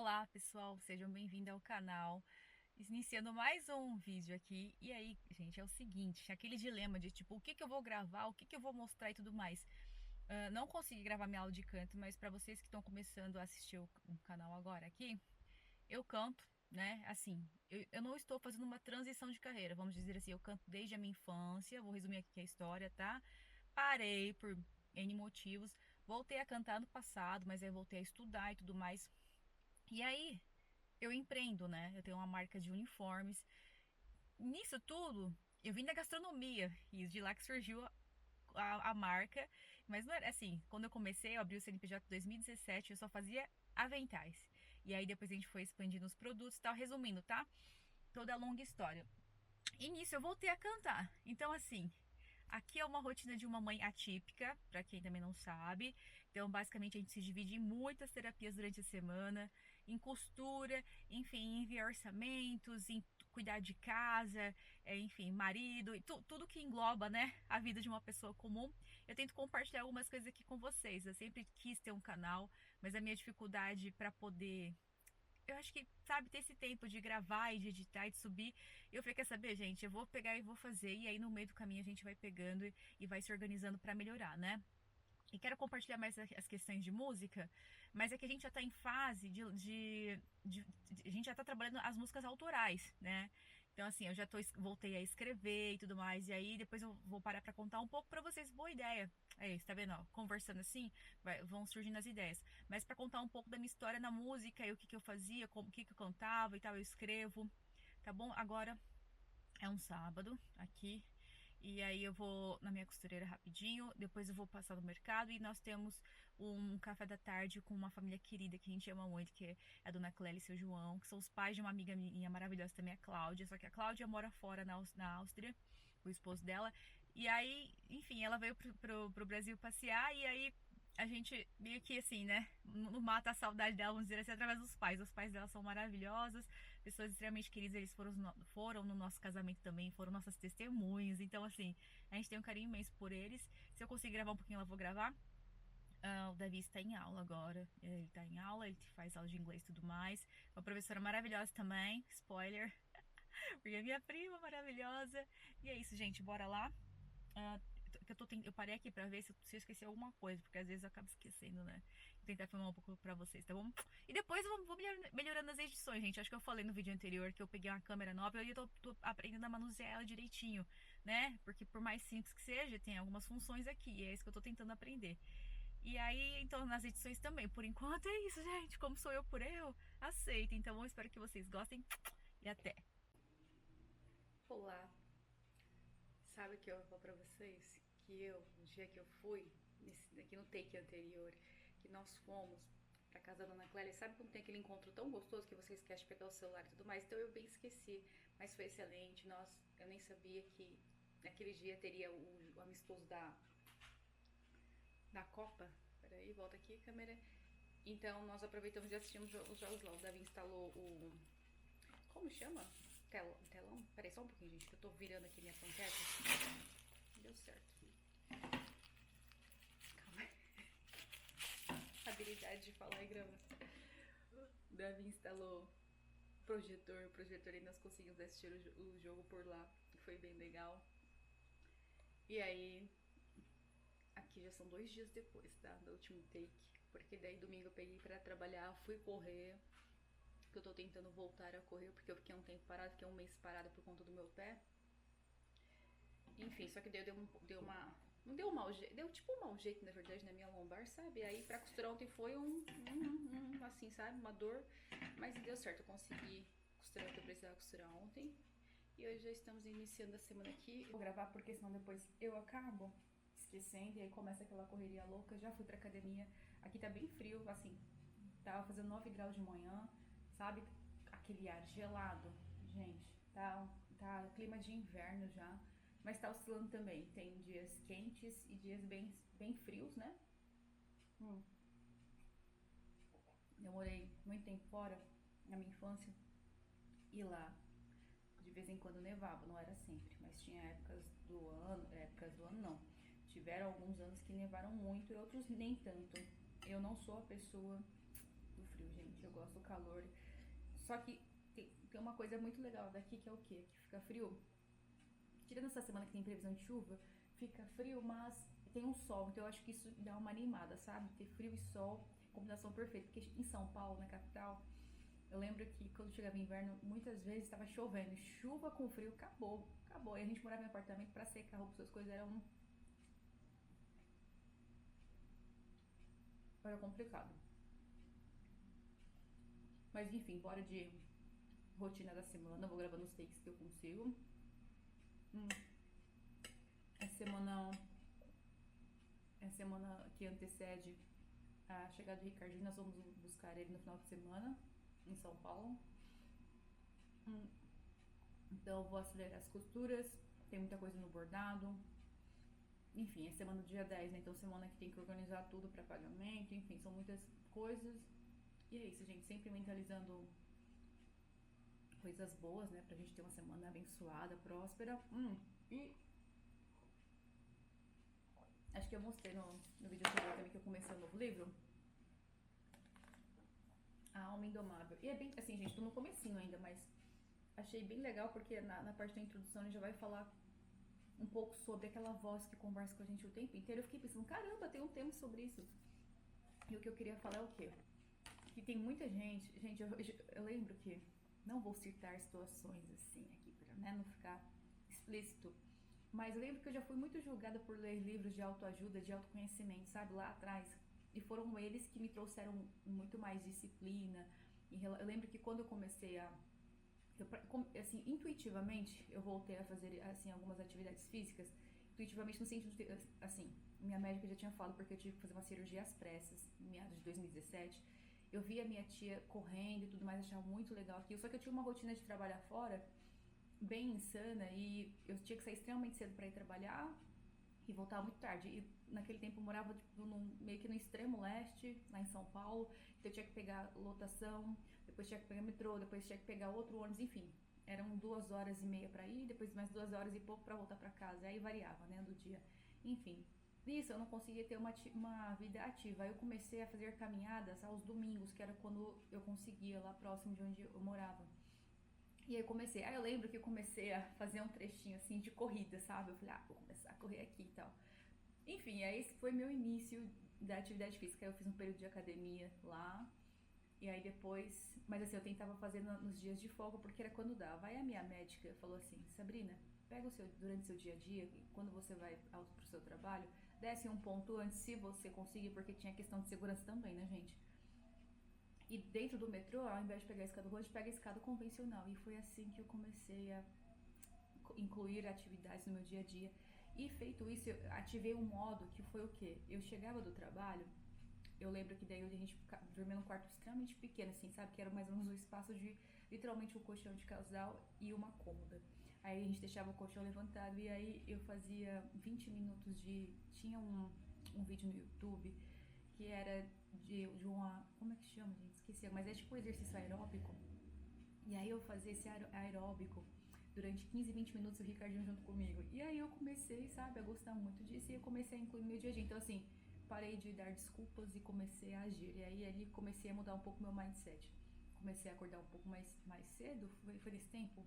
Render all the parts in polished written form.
Olá pessoal, sejam bem-vindos ao canal. Iniciando mais um vídeo aqui. E aí, gente, é o seguinte, aquele dilema de tipo, o que que eu vou gravar, o que que eu vou mostrar e tudo mais. Não consegui gravar minha aula de canto, mas para vocês que estão começando a assistir o canal agora aqui, eu canto, né? Assim, eu não estou fazendo uma transição de carreira, vamos dizer assim, eu canto desde a minha infância, vou resumir aqui a história, tá? Parei por N motivos, voltei a cantar no passado, mas aí voltei a estudar e tudo mais. E aí, eu empreendo, né? Eu tenho uma marca de uniformes. Nisso tudo, eu vim da gastronomia e de lá que surgiu a marca. Mas não era assim, quando eu comecei, eu abri o CNPJ em 2017, eu só fazia aventais. E aí depois a gente foi expandindo os produtos e tal. Resumindo, tá? Toda a longa história. E nisso eu voltei a cantar. Então, assim, aqui é uma rotina de uma mãe atípica, para quem também não sabe. Então, basicamente, a gente se divide em muitas terapias durante a semana, em costura, enfim, em enviar orçamentos, em cuidar de casa, enfim, marido, e tudo que engloba, né, a vida de uma pessoa comum. Eu tento compartilhar algumas coisas aqui com vocês. Eu sempre quis ter um canal, mas a minha dificuldade para poder eu acho que, sabe, ter esse tempo de gravar e de editar e de subir. Eu falei, quer saber, gente? Eu vou pegar e vou fazer. E aí, no meio do caminho, a gente vai pegando e vai se organizando para melhorar, né? E quero compartilhar mais as questões de música, mas é que a gente já está em fase a gente já está trabalhando as músicas autorais, né? Então, assim, eu já voltei a escrever e tudo mais, e aí depois eu vou parar para contar um pouco para vocês. Boa ideia. É isso, tá vendo? Ó, conversando assim, vão surgindo as ideias. Mas para contar um pouco da minha história na música e o que que eu fazia, como, o que que eu cantava e tal, eu escrevo, tá bom? Agora é um sábado aqui. E aí eu vou na minha costureira rapidinho, depois eu vou passar no mercado e nós temos um café da tarde com uma família querida que a gente ama muito, que é a dona Clélia e seu João, que são os pais de uma amiga minha maravilhosa também, a Cláudia. Só que a Cláudia mora fora na Áustria, o esposo dela. E aí, enfim, ela veio pro Brasil passear e aí a gente meio que assim, né? Não mata a saudade dela, vamos dizer assim, através dos pais. Os pais dela são maravilhosos, pessoas extremamente queridas, eles foram no nosso casamento também, foram nossas testemunhas. Então, assim, a gente tem um carinho imenso por eles. Se eu conseguir gravar um pouquinho, eu vou gravar. O Davi está em aula agora. Ele está em aula, ele faz aula de inglês e tudo mais. Uma professora maravilhosa também, spoiler, porque é minha prima maravilhosa. E é isso, gente, bora lá. Ah, eu parei aqui pra ver se eu esqueci alguma coisa, porque às vezes eu acabo esquecendo, né? Vou tentar filmar um pouco pra vocês, tá bom? E depois eu vou melhorando as edições, gente. Acho que eu falei no vídeo anterior que eu peguei uma câmera nova e eu tô aprendendo a manusear ela direitinho, né? Porque por mais simples que seja, tem algumas funções aqui, e é isso que eu tô tentando aprender. E aí, então, nas edições também. Por enquanto é isso, gente. Como sou eu por erro, aceita. Então, eu espero que vocês gostem e até. Olá, sabe o que eu vou falar pra vocês? Que no dia que eu fui, aqui no take anterior, que nós fomos pra casa da Dona Clélia, sabe quando tem aquele encontro tão gostoso que você esquece de pegar o celular e tudo mais? Então eu bem esqueci, mas foi excelente. Eu nem sabia que naquele dia teria o amistoso da Copa. Peraí, volta aqui, câmera. Então nós aproveitamos e assistimos os jogos lá. O Davi instalou o. Como chama? Telão? Peraí, só um pouquinho, gente, que eu tô virando aqui minha panqueca. Deu certo. Calma aí. Habilidade de falar e gravar. O Davi instalou o projetor e nós conseguimos assistir o jogo por lá. Foi bem legal. E aí, aqui já são 2 dias depois, tá? Do último take. Porque daí domingo eu peguei pra trabalhar, fui correr. Que eu tô tentando voltar a correr porque eu fiquei um tempo parado, fiquei um mês parada por conta do meu pé. Enfim, só que daí deu uma. Não deu um mau jeito, deu tipo um mau jeito, na verdade, na minha lombar, sabe? Aí pra costurar ontem foi assim, sabe? Uma dor. Mas deu certo, eu consegui costurar o que eu precisava costurar ontem. E hoje já estamos iniciando a semana aqui. Vou gravar porque senão depois eu acabo esquecendo e aí começa aquela correria louca. Já fui pra academia. Aqui tá bem frio, assim. Tava fazendo 9 graus de manhã, sabe? Aquele ar gelado. Gente, tá clima de inverno já. Mas tá oscilando também. Tem dias quentes e dias bem frios, né? Eu morei muito tempo fora, na minha infância. E lá, de vez em quando nevava, não era sempre. Mas tinha épocas do ano não. Tiveram alguns anos que nevaram muito e outros nem tanto. Eu não sou a pessoa do frio, gente. gosto do calor. Só que tem uma coisa muito legal daqui que é o quê? Que fica frio. Tirando essa semana que tem previsão de chuva, fica frio, mas tem um sol. Então eu acho que isso dá uma animada, sabe? Ter frio e sol, combinação perfeita. Porque em São Paulo, na capital, eu lembro que quando chegava inverno, muitas vezes estava chovendo. Chuva com frio, acabou. Acabou. E a gente morava em apartamento, pra secar roupa, essas coisas era complicado. Mas enfim, bora de rotina da semana. Eu vou gravando os takes que eu consigo. A semana que antecede a chegada do Ricardinho, nós vamos buscar ele no final de semana em São Paulo. Então eu vou acelerar as costuras, tem muita coisa no bordado. Enfim, é semana do dia 10, né? Então semana que tem que organizar tudo para pagamento, enfim, são muitas coisas. E é isso, gente, sempre mentalizando coisas boas, né? Pra gente ter uma semana abençoada, próspera. E acho que eu mostrei no vídeo anterior também que eu comecei um novo livro. A Alma Indomável. E é bem, assim, gente, tô no comecinho ainda, mas achei bem legal porque na parte da introdução ele já vai falar um pouco sobre aquela voz que conversa com a gente o tempo inteiro. Eu fiquei pensando, caramba, tem um tema sobre isso. E o que eu queria falar é o quê? Que tem muita gente, eu lembro que, não vou citar situações assim aqui pra, né, não ficar explícito, mas eu lembro que eu já fui muito julgada por ler livros de autoajuda, de autoconhecimento, sabe, lá atrás. E foram eles que me trouxeram muito mais disciplina. Eu lembro que quando eu comecei assim, intuitivamente, eu voltei a fazer, assim, algumas atividades físicas, intuitivamente no sentido de, assim, minha médica já tinha falado porque eu tive que fazer uma cirurgia às pressas, em meados de 2017. Eu via minha tia correndo e tudo mais, achava muito legal aquilo, só que eu tinha uma rotina de trabalhar fora bem insana e eu tinha que sair extremamente cedo para ir trabalhar e voltava muito tarde. E naquele tempo eu morava tipo, meio que no extremo leste, lá em São Paulo, então eu tinha que pegar lotação, depois tinha que pegar metrô, depois tinha que pegar outro ônibus, enfim. Eram 2 horas e meia para ir, depois mais 2 horas e pouco para voltar para casa. Aí variava, né, do dia. Enfim, nisso eu não conseguia ter uma vida ativa. Aí eu comecei a fazer caminhadas aos domingos, que era quando eu conseguia, lá próximo de onde eu morava. E aí eu comecei, eu lembro que eu comecei a fazer um trechinho assim de corrida, sabe? Eu falei, vou começar a correr aqui e tal. Enfim, aí esse foi meu início da atividade física. Eu fiz um período de academia lá. E aí depois, mas assim, eu tentava fazer nos dias de folga porque era quando dava. Aí a minha médica falou assim, Sabrina, pega durante o seu dia a dia, quando você vai pro seu trabalho, desce um ponto antes se você conseguir, porque tinha questão de segurança também, né, gente? E dentro do metrô, ao invés de pegar a escada rolante, pega a escada convencional. E foi assim que eu comecei a incluir atividades no meu dia a dia. E feito isso, eu ativei um modo que foi o quê? Eu chegava do trabalho, eu lembro que daí a gente dormia num quarto extremamente pequeno, assim, sabe? Que era mais ou menos o espaço de, literalmente, um colchão de casal e uma cômoda. Aí a gente deixava o colchão levantado e aí eu fazia 20 minutos de... Tinha um vídeo no YouTube que era de uma... Como é que chama, gente? Esqueci. Mas é tipo um exercício aeróbico. E aí eu fazia esse aeróbico durante 15, 20 minutos, o Ricardinho junto comigo. E aí eu comecei, sabe, a gostar muito disso e eu comecei a incluir no meu dia a dia. Então, assim, parei de dar desculpas e comecei a agir. E aí ali comecei a mudar um pouco meu mindset. Comecei a acordar um pouco mais cedo, foi nesse tempo?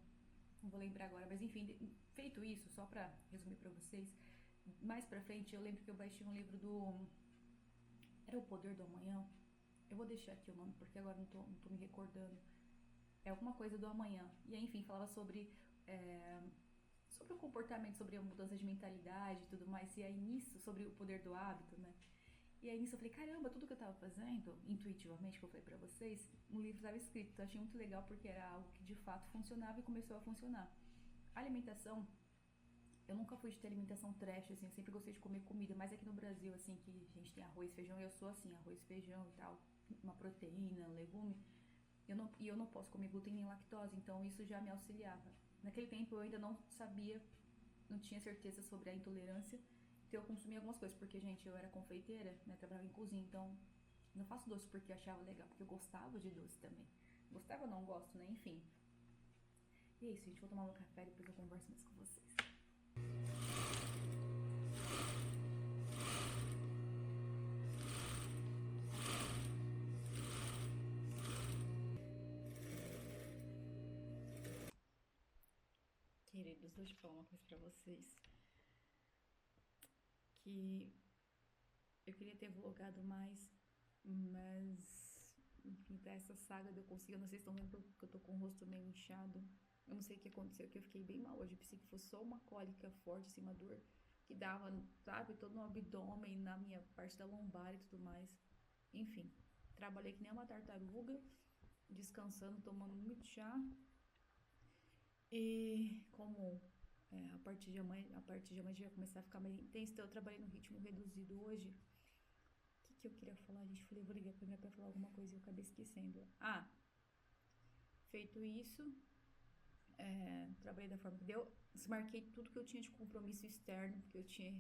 Não vou lembrar agora, mas enfim, feito isso, só pra resumir pra vocês, mais pra frente eu lembro que eu baixei um livro do... Era O Poder do Amanhã? Eu vou deixar aqui o nome porque agora não tô me recordando. É alguma coisa do amanhã. E aí, enfim, falava sobre o comportamento, sobre a mudança de mentalidade e tudo mais. E aí nisso, sobre o poder do hábito, né? E aí nisso eu falei, caramba, tudo que eu tava fazendo, intuitivamente, que eu falei pra vocês, no livro estava escrito. Eu achei muito legal porque era algo que de fato funcionava e começou a funcionar. A alimentação, eu nunca fui de ter alimentação trash, assim, eu sempre gostei de comer comida, mas aqui no Brasil, assim, que a gente tem arroz, feijão, e eu sou assim, arroz, feijão e tal, uma proteína, legume, eu não posso comer glúten nem lactose, então isso já me auxiliava. Naquele tempo eu ainda não sabia, não tinha certeza sobre a intolerância, então eu consumia algumas coisas, porque, gente, eu era confeiteira, né, trabalhava em cozinha, então não faço doce porque achava legal, porque eu gostava de doce também. Gostava, não gosto, né, enfim. E é isso, gente, vou tomar meu café e depois eu converso mais com vocês. queridos, deixa eu falar uma coisa pra vocês. Que eu queria ter vlogado mais, mas enfim, tá essa saga de eu conseguir. Vocês estão vendo que eu tô com o rosto meio inchado. Eu não sei o que aconteceu, que eu fiquei bem mal hoje. Eu pensei que fosse só uma cólica forte, assim, uma dor que dava, sabe, todo no abdômen, na minha parte da lombar e tudo mais. Enfim, trabalhei que nem uma tartaruga, descansando, tomando muito chá. E como a partir de amanhã já vai começar a ficar mais intenso, então eu trabalhei no ritmo reduzido hoje. O que eu queria falar, gente? Falei, vou ligar pra minha pra falar alguma coisa e eu acabei esquecendo. Feito isso, trabalhei da forma que deu. Desmarquei tudo que eu tinha de compromisso externo, porque eu tinha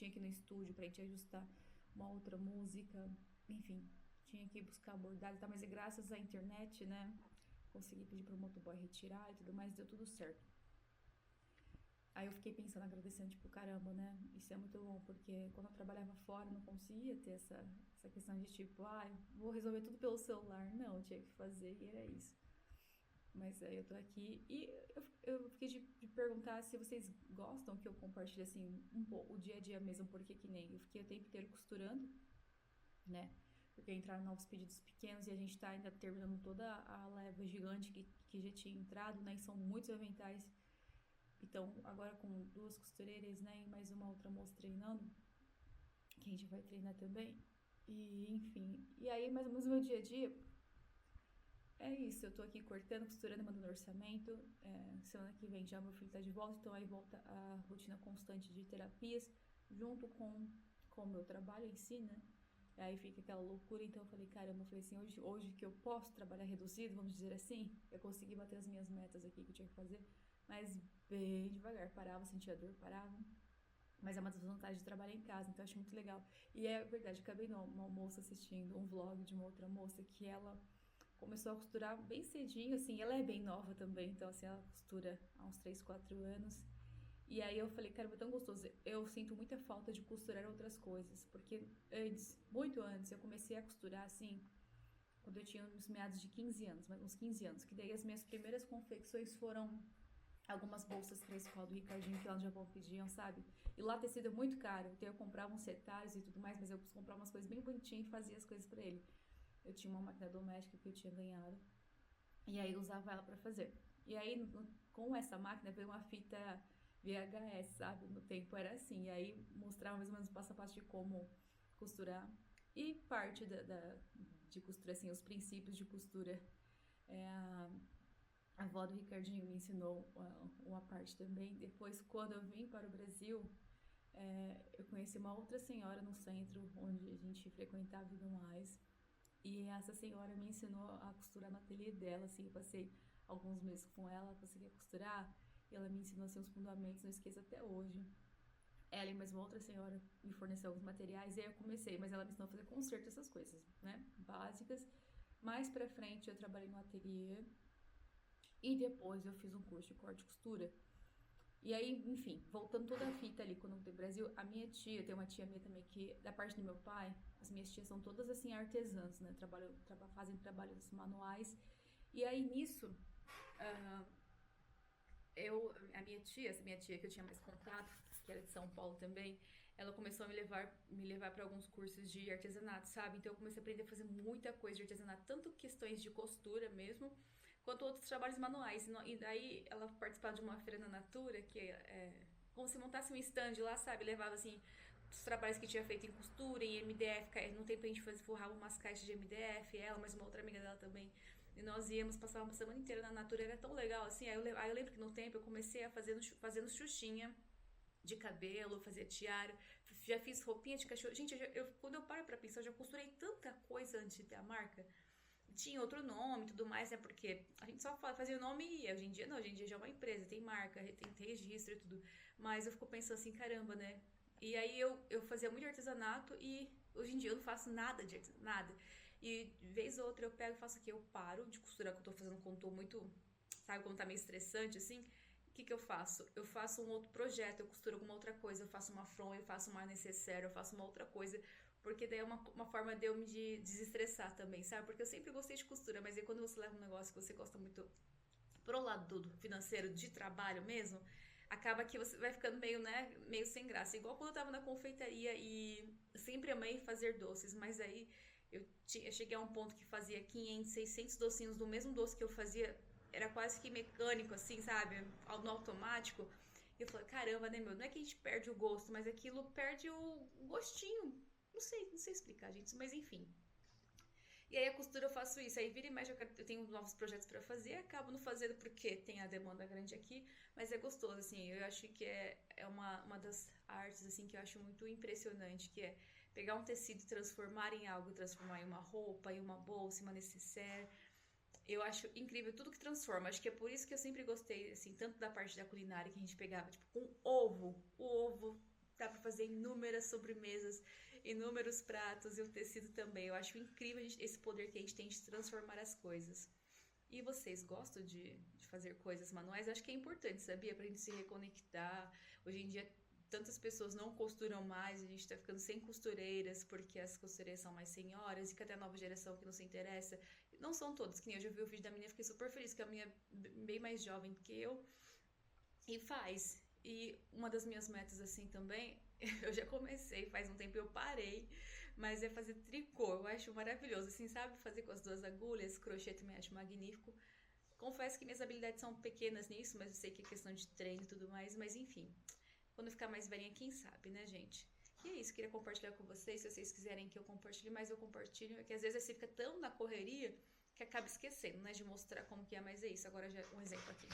que ir no estúdio pra gente ajustar uma outra música. Enfim, tinha que buscar abordagem, tá? Mas é graças à internet, né? Consegui pedir pro motoboy retirar e tudo mais, deu tudo certo. Aí eu fiquei pensando, agradecendo, tipo, caramba, né? Isso é muito bom, porque quando eu trabalhava fora, eu não conseguia ter essa questão de tipo, vou resolver tudo pelo celular. Não, eu tinha que fazer e era isso. Mas aí eu tô aqui e eu fiquei de perguntar se vocês gostam que eu compartilhe, assim, um pouco o dia a dia mesmo, porque que nem eu fiquei o tempo inteiro costurando, né? Porque entraram novos pedidos pequenos e a gente tá ainda terminando toda a leva gigante que já tinha entrado, né? E são muitos aventais. Então, agora com duas costureiras, né? E mais uma outra moça treinando, que a gente vai treinar também. E, enfim. E aí, mais ou menos, o meu dia a dia é isso. Eu tô aqui cortando, costurando, mandando orçamento. Semana que vem já meu filho tá de volta, então aí volta a rotina constante de terapias, junto com o meu trabalho em si, né? E aí fica aquela loucura, então eu falei, caramba, eu falei assim, hoje que eu posso trabalhar reduzido, vamos dizer assim, eu consegui bater as minhas metas aqui que eu tinha que fazer, mas bem devagar, parava, sentia dor, parava. Mas é uma das vantagens de trabalhar em casa, então eu acho muito legal. E é verdade, acabei no almoço assistindo um vlog de uma outra moça que ela começou a costurar bem cedinho, assim, ela é bem nova também, então assim, ela costura há uns 3, 4 anos. E aí eu falei, caramba, é tão gostoso. Eu sinto muita falta de costurar outras coisas, porque muito antes, eu comecei a costurar, assim, quando eu tinha uns meados de 15 anos, uns 15 anos, que daí as minhas primeiras confecções foram algumas bolsas pra escola do Ricardinho que lá no Japão pediam, sabe? E lá tecido é muito caro, então eu comprava uns retalhos e tudo mais, mas eu comprava umas coisas bem bonitinhas e fazia as coisas pra ele. Eu tinha uma máquina doméstica que eu tinha ganhado, e aí eu usava ela pra fazer. E aí, com essa máquina, veio uma fita VHS, sabe? No tempo era assim, e aí mostrava mais ou menos o passo a passo de como costurar. E parte de costura, assim, os princípios de costura. A avó do Ricardinho me ensinou uma parte também. Depois, quando eu vim para o Brasil, eu conheci uma outra senhora no centro, onde a gente frequentava e tudo mais. E essa senhora me ensinou a costurar no ateliê dela, assim, eu passei alguns meses com ela, consegui costurar, e ela me ensinou, assim, os fundamentos, não esqueço até hoje. Ela e mais uma outra senhora me forneceu alguns materiais, e aí eu comecei, mas ela me ensinou a fazer conserto, essas coisas, né, básicas. Mais pra frente eu trabalhei no ateliê, e depois eu fiz um curso de corte e costura. E aí, enfim, voltando toda a fita ali, quando eu voltei pro Brasil, a minha tia, tem uma tia minha também que, da parte do meu pai, as minhas tias são todas assim artesãs, né? Fazem trabalhos manuais. E aí nisso, ah, a essa minha tia que eu tinha mais contato, que era de São Paulo também, ela começou a me levar para alguns cursos de artesanato, sabe? Então eu comecei a aprender a fazer muita coisa de artesanato, tanto questões de costura mesmo, quanto outros trabalhos manuais. E daí ela participava de uma feira na Natura, que é como se montasse um stand lá, sabe? Levava assim os trabalhos que tinha feito em costura, em MDF, no tempo a gente forrava umas caixas de MDF, ela, mas uma outra amiga dela também. E nós íamos, passar uma semana inteira na Natura, era tão legal, assim. Aí eu lembro que no tempo eu comecei a fazendo xuxinha de cabelo, fazia tiara, já fiz roupinha de cachorro. Gente, quando eu paro pra pensar, eu já costurei tanta coisa antes de ter a marca. Tinha outro nome e tudo mais, né? Porque a gente só fazia o nome e ia. Hoje em dia não, hoje em dia já é uma empresa, tem marca, tem registro e tudo. Mas eu fico pensando assim, caramba, né? E aí eu fazia muito artesanato e hoje em dia eu não faço nada de artesanato, nada. E vez ou outra eu pego e faço aqui, eu paro de costurar que eu tô fazendo quando tô muito, sabe, quando tá meio estressante assim. O que eu faço? Eu faço um outro projeto, eu costuro alguma outra coisa, eu faço uma fronha, eu faço uma necessaire, eu faço uma outra coisa, porque daí é uma forma de eu desestressar também, sabe? Porque eu sempre gostei de costura, mas aí quando você leva um negócio que você gosta muito pro lado do financeiro, de trabalho mesmo, acaba que você vai ficando meio, né, meio sem graça. Igual quando eu tava na confeitaria e sempre amei fazer doces, mas aí eu cheguei a um ponto que fazia 500, 600 docinhos do mesmo doce que eu fazia, era quase que mecânico, assim, sabe? No automático. E eu falei, caramba, né, meu? Não é que a gente perde o gosto, mas aquilo perde o gostinho. Não sei explicar, gente, mas enfim. E aí a costura eu faço isso. Aí vira e mexe, eu tenho novos projetos pra fazer, acabo não fazendo porque tem a demanda grande aqui, mas é gostoso, assim. Eu acho que é uma das artes, assim, que eu acho muito impressionante, que é pegar um tecido e transformar em algo, transformar em uma roupa, em uma bolsa, em uma necessaire. Eu acho incrível tudo que transforma. Acho que é por isso que eu sempre gostei, assim, tanto da parte da culinária que a gente pegava, tipo, com ovo. O ovo dá pra fazer inúmeras sobremesas, inúmeros pratos e o tecido também. Eu acho incrível esse poder que a gente tem de transformar as coisas. E vocês gostam de fazer coisas manuais? Acho que é importante, sabia? Pra gente se reconectar. Hoje em dia, tantas pessoas não costuram mais, a gente tá ficando sem costureiras, porque as costureiras são mais senhoras, e cadê a nova geração que não se interessa? Não são todas, que nem eu já vi o vídeo da menina, fiquei super feliz, que a minha é bem mais jovem que eu, e faz. E uma das minhas metas, assim, também, eu já comecei, faz um tempo eu parei, mas é fazer tricô. Eu acho maravilhoso, assim, sabe? Fazer com as duas agulhas, crochê também acho magnífico. Confesso que minhas habilidades são pequenas nisso, mas eu sei que é questão de treino e tudo mais, mas enfim. Quando eu ficar mais velhinha, quem sabe, né, gente? E é isso, queria compartilhar com vocês. Se vocês quiserem que eu compartilhe, mas eu compartilho. É que às vezes você fica tão na correria que acaba esquecendo, né, de mostrar como que é, mas é isso. Agora já um exemplo aqui.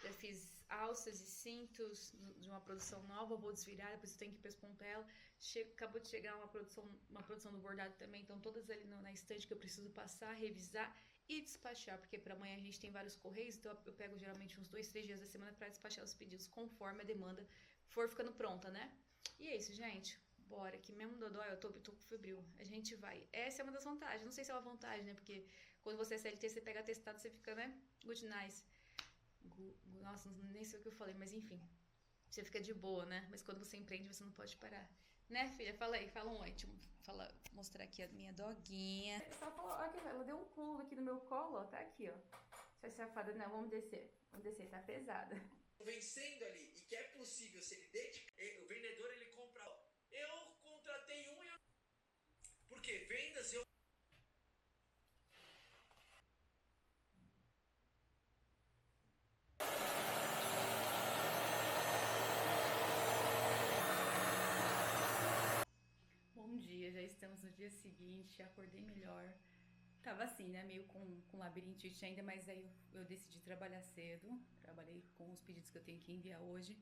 Já fiz alças e cintos de uma produção nova, vou desvirar, depois eu tenho que ir pespontar ela. Acabou de chegar uma produção do bordado também, então todas ali na estante que eu preciso passar, revisar e despachar, porque para amanhã a gente tem vários correios, então eu pego geralmente uns 2, 3 dias da semana para despachar os pedidos conforme a demanda for ficando pronta, né? E é isso, gente. Bora, que mesmo dodói, eu tô com febril. A gente vai. Essa é uma das vantagens. Não sei se é uma vantagem, né? Porque quando você é CLT, você pega atestado, você fica, né? Good nice. Nossa, nem sei o que eu falei, mas enfim. Você fica de boa, né? Mas quando você empreende, você não pode parar. Né, filha? Fala aí, fala um oi. Deixa eu mostrar aqui a minha doguinha. Só falou, olha, ela deu um pulo aqui no meu colo, ó. Tá aqui, ó. Sua safada, não, vamos descer. Vamos descer, tá pesada. Vencendo ali e que é possível se ele dedicar, o vendedor ele compra. Eu contratei um, porque vendas eu. Bom dia, já estamos no dia seguinte, acordei melhor. Tava assim, né, meio com labirintite ainda, mas aí eu decidi trabalhar cedo. Trabalhei com os pedidos que eu tenho que enviar hoje.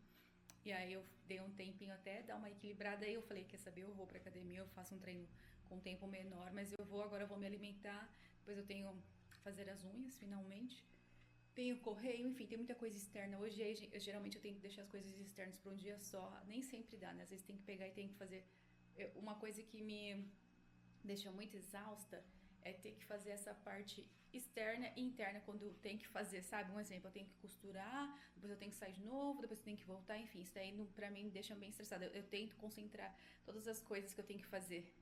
E aí eu dei um tempinho até dar uma equilibrada. Aí eu falei, quer saber, eu vou pra academia, eu faço um treino com um tempo menor, mas agora eu vou me alimentar. Depois eu tenho fazer as unhas, finalmente. Tenho correio, enfim, tem muita coisa externa. Hoje, geralmente, eu tenho que deixar as coisas externas para um dia só. Nem sempre dá, né? Às vezes tem que pegar e tem que fazer. Uma coisa que me deixa muito exausta é ter que fazer essa parte externa e interna quando tem que fazer, sabe? Um exemplo, eu tenho que costurar, depois eu tenho que sair de novo, depois eu tenho que voltar, enfim, isso daí pra mim me deixa bem estressada. Eu tento concentrar todas as coisas que eu tenho que fazer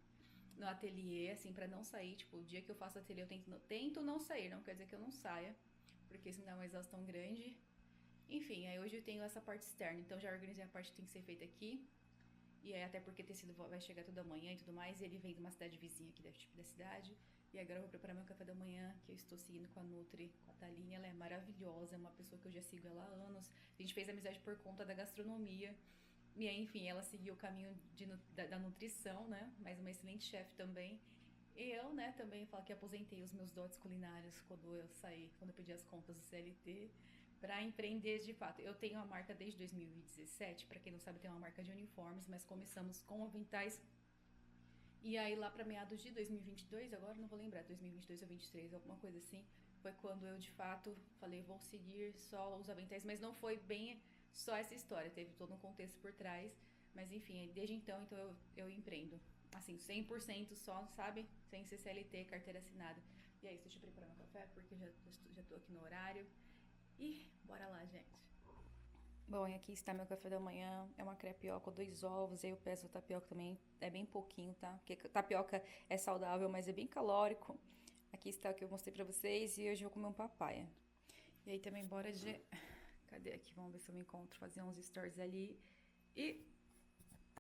no ateliê, assim, pra não sair. Tipo, o dia que eu faço ateliê eu tento não sair, não quer dizer que eu não saia, porque isso me dá uma exaustão grande. Enfim, aí hoje eu tenho essa parte externa, então já organizei a parte que tem que ser feita aqui. E aí, até porque tecido vai chegar toda manhã e tudo mais, e ele vem de uma cidade vizinha aqui da cidade. E agora eu vou preparar meu café da manhã, que eu estou seguindo com a Nutri, com a Thalinha. Ela é maravilhosa, é uma pessoa que eu já sigo ela há anos. A gente fez amizade por conta da gastronomia. E aí, enfim, ela seguiu o caminho da nutrição, né? Mas uma excelente chefe também. E eu, né, também falo que aposentei os meus dotes culinários quando eu saí, quando eu pedi as contas do CLT para empreender de fato. Eu tenho a marca desde 2017, para quem não sabe, tem uma marca de uniformes, mas começamos com aventais. E aí lá para meados de 2022, agora não vou lembrar, 2022 ou 2023, alguma coisa assim, foi quando eu de fato falei, vou seguir só os aventais, mas não foi bem só essa história, teve todo um contexto por trás, mas enfim, desde então eu empreendo. Assim, 100% só, sabe? Sem ser CLT, carteira assinada. E é isso, deixa eu preparar meu café, porque já tô aqui no horário. E bora lá, gente. Bom, e aqui está meu café da manhã. É uma crepioca, 2 ovos. Aí eu peço tapioca também. É bem pouquinho, tá? Porque tapioca é saudável, mas é bem calórico. Aqui está o que eu mostrei pra vocês. E hoje eu vou comer um papaya. E aí também bora de... Cadê aqui? Vamos ver se eu me encontro. Fazer uns stories ali. E